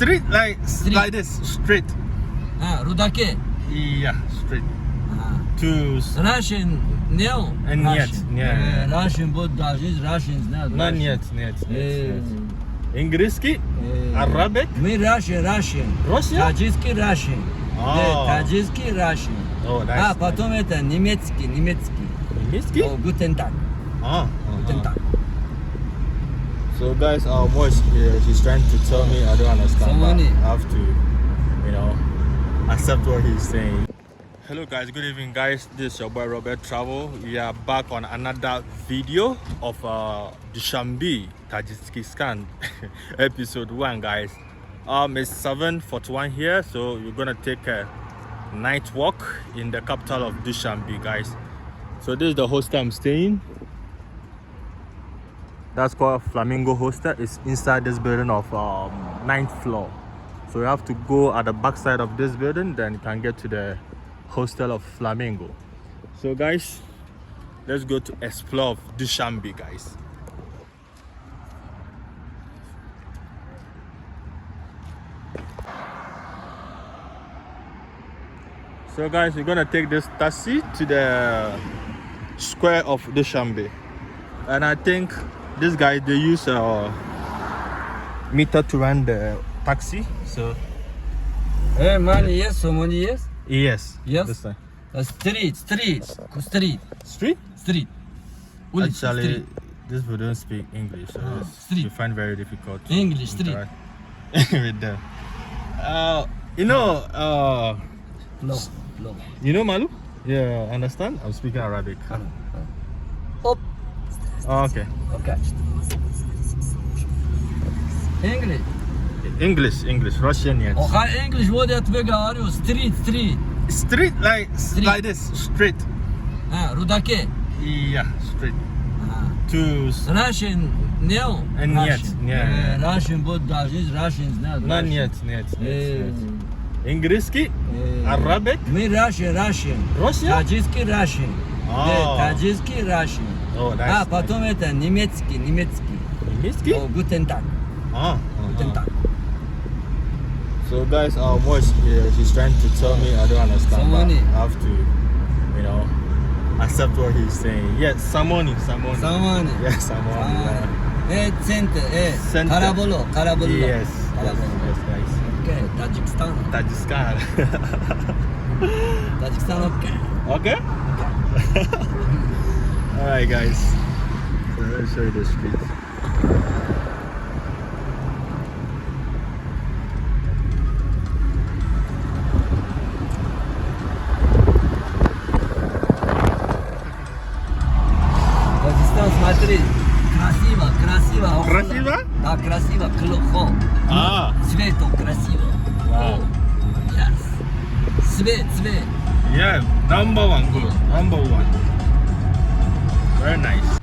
Street like this, straight. Rudaki. Yeah, straight. To Russian, no. and Russian. yet, yeah. Russian, but Russians, not Not yet. İngilizce, Arabic. Me Russian. Russia? Tajikistan Russian. Oh. Tajikistan Russian. Oh, nice. Потом это немецкий. Немецкий? Oh, guten Tag. Guten Tag. So guys, our voice, he's trying to tell me I don't understand, but I have to, accept what he's saying. Hello guys, good evening guys. This is your boy Robert Travel. We are back on another video of Dushanbe, Tajikistan, episode 1 guys. It's 7:41 here, so we're gonna take a night walk in the capital of Dushanbe guys. So this is the hostel I'm staying. That's called Flamingo Hostel. It's inside this building of 9th floor. So you have to go at the back side of this building, then you can get to the hostel of Flamingo. So guys, let's go to explore Dushanbe guys. So guys, we're gonna take this taxi to the square of Dushanbe, and I think these guys, they use a meter to run the taxi. So Hey man, yes, someone yes. yes. This time. Street. Street? Улица, Actually, street. these people don't speak English, so street. we find very difficult to English, street. interact with them. No. You know Malu? Yeah, understand? I'm speaking Arabic. Hop. Oh, okay. Okay. English, Russian, yes. Okay, English. What that we got? Street. Street like this, straight. Rudaki. Yeah, straight. To Russian, no. And Russian. yeah. Russian, but Russians, not not Russian. yet. İngilizce, Arabic. Me Russian. Russia? Tajikistan Russian. Oh. Tajikistan Russian. Oh, nice. Потом это немецкий. Немецкий? Oh, guten Tag. Guten Tag. So guys, our voice, he's trying to tell me I don't understand, but I have to, accept what he's saying. Yes, Samoni. Yes, Samoni. Center. Center. Karabolo. Yes, guys. Okay, Tajikistan. Tajikistan. Tajikistan, Okay? Alright guys. So let me show you the streets. Tajikistan, смотри. Красиво. Красиво? Да, красиво. Цвет красиво. Wow. Yes. Цвет. Yeah, number one good. Number one. Very nice.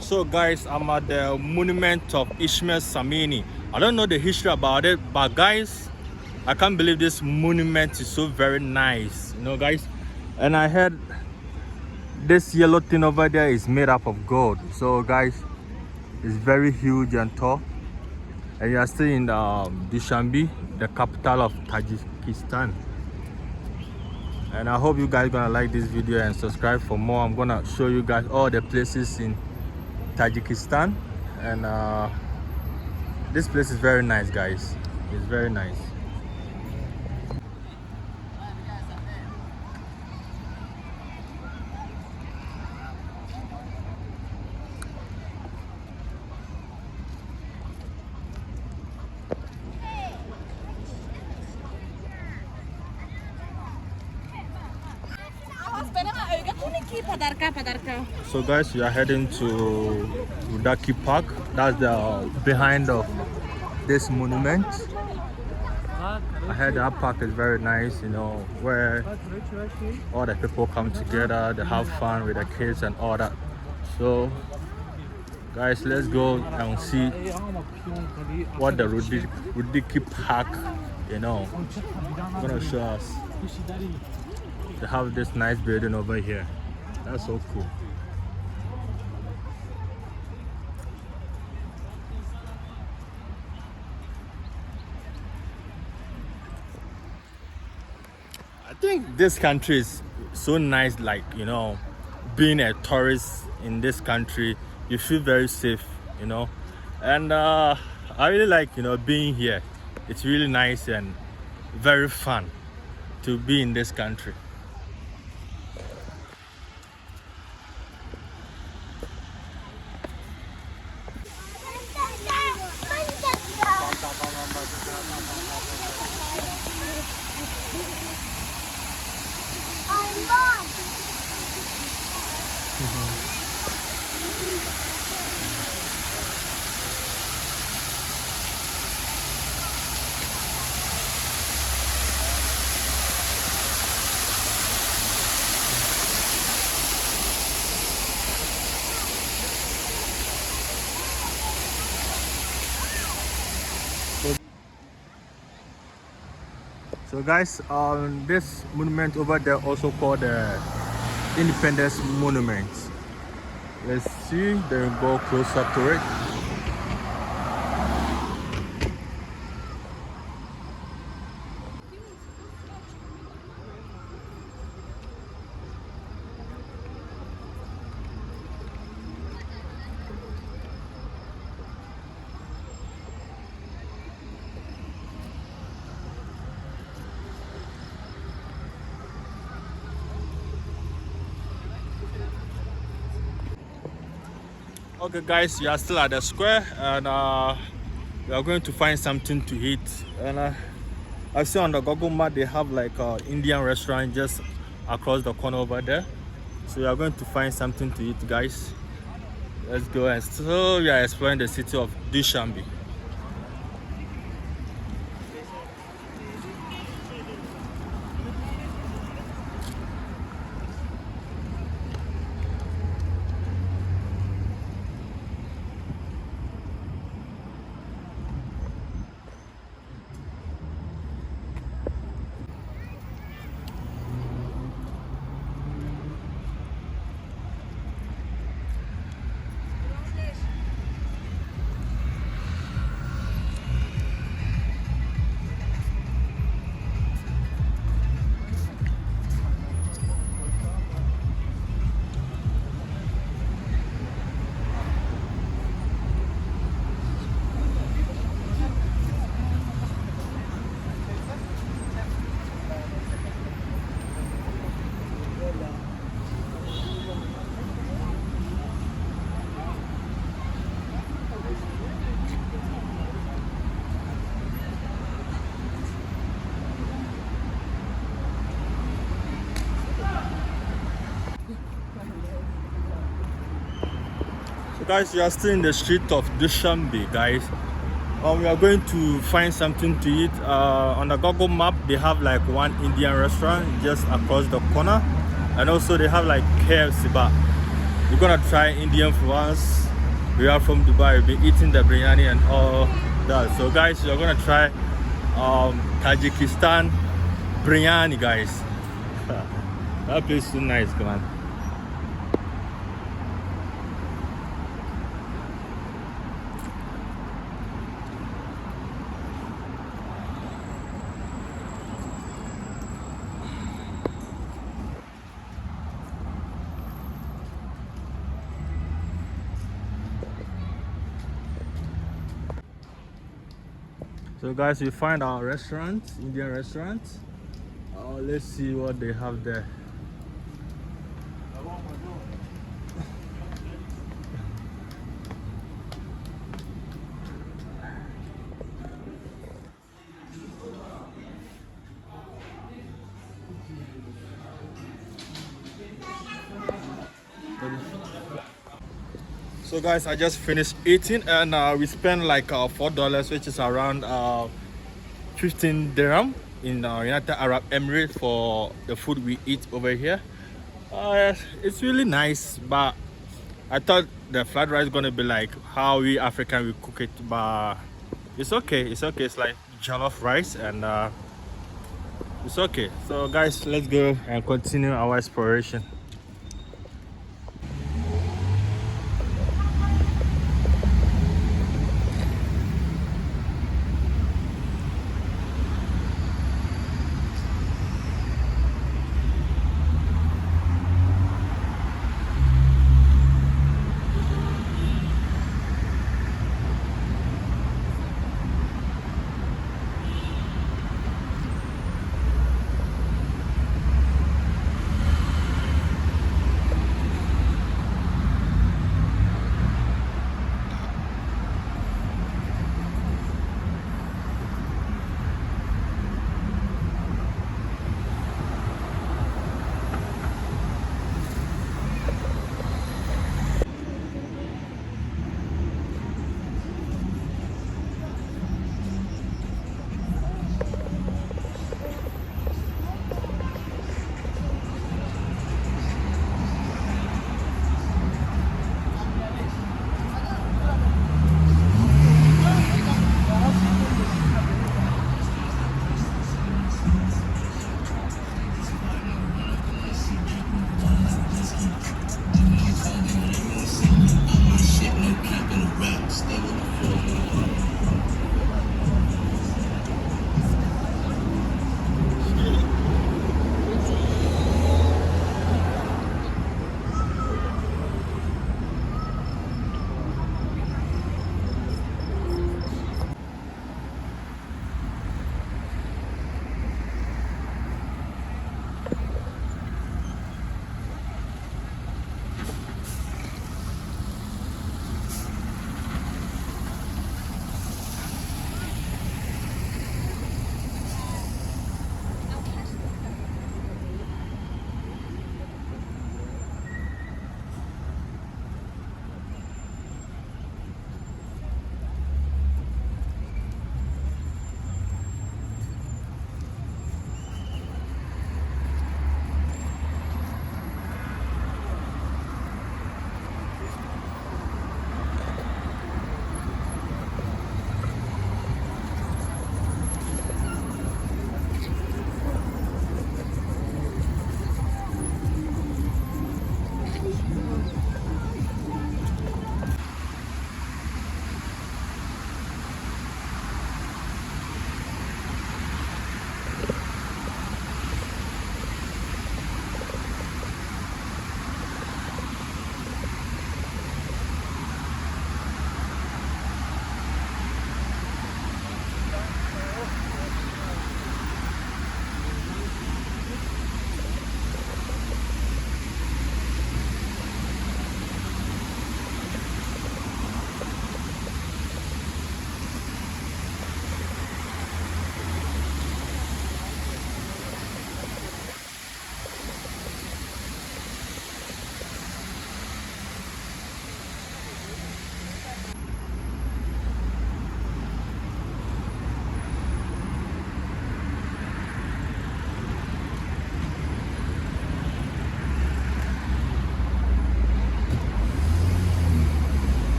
So guys, I'm at the monument of Ismail Samini. I don't know the history about it, but guys, I can't believe this monument is so very nice, guys. And I heard this yellow thing over there is made up of gold. So guys, it's very huge and tall. And you are still in Dushanbe, the capital of Tajikistan. And I hope you guys gonna like this video and subscribe for more. I'm gonna show you guys all the places in Tajikistan, and this place is very nice guys. It's very nice. So guys, we are heading to Rudaki Park. That's the behind of this monument. I heard that park is very nice, you know, where all the people come together, they have fun with the kids and all that. So guys, let's go and see what the Rudaki Park, you know, gonna show us. They have this nice building over here. That's so cool. I think this country is so nice, like, you know, being a tourist in this country, you feel very safe, you know. And I really like, you know, being here. It's really nice and very fun to be in this country. So guys, this monument over there also called the Independence Monument. Let's see, then go closer to it. Okay guys, we are still at the square and we are going to find something to eat. And I see on the Google map they have like an Indian restaurant just across the corner over there. So we are going to find something to eat, guys. Let's go. And so we are exploring the city of Dushanbe. Guys, we are still in the street of Dushanbe, guys. We are going to find something to eat. On the Google map, they have like one Indian restaurant just across the corner, and also they have like KFC. But we're gonna try Indian for once. We are from Dubai. We've been eating the biryani and all that. So, guys, we're gonna try Tajikistan biryani, guys. That place is so nice, come on. So guys, we find our restaurant, Indian restaurant. Let's see what they have there. So guys, I just finished eating and we spent like $4, which is around 15 dirham in United Arab Emirates for the food we eat over here. It's really nice, but I thought the fried rice is gonna be like how we African we cook it, but it's okay. It's okay. It's like jollof rice and it's okay. So guys, let's go and continue our exploration.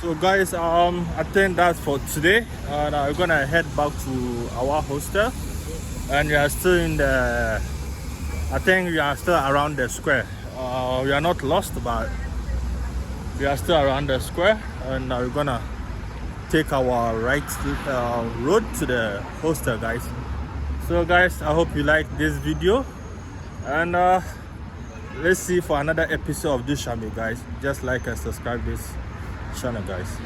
So guys, I think that's for today, and we're gonna head back to our hostel, and we are still in the, I think we are still around the square. We are not lost, but we are still around the square, and we're gonna take our right road to the hostel, guys. So guys, I hope you like this video, and let's see for another episode of Dushanbe, guys. Just like and subscribe this channel, guys.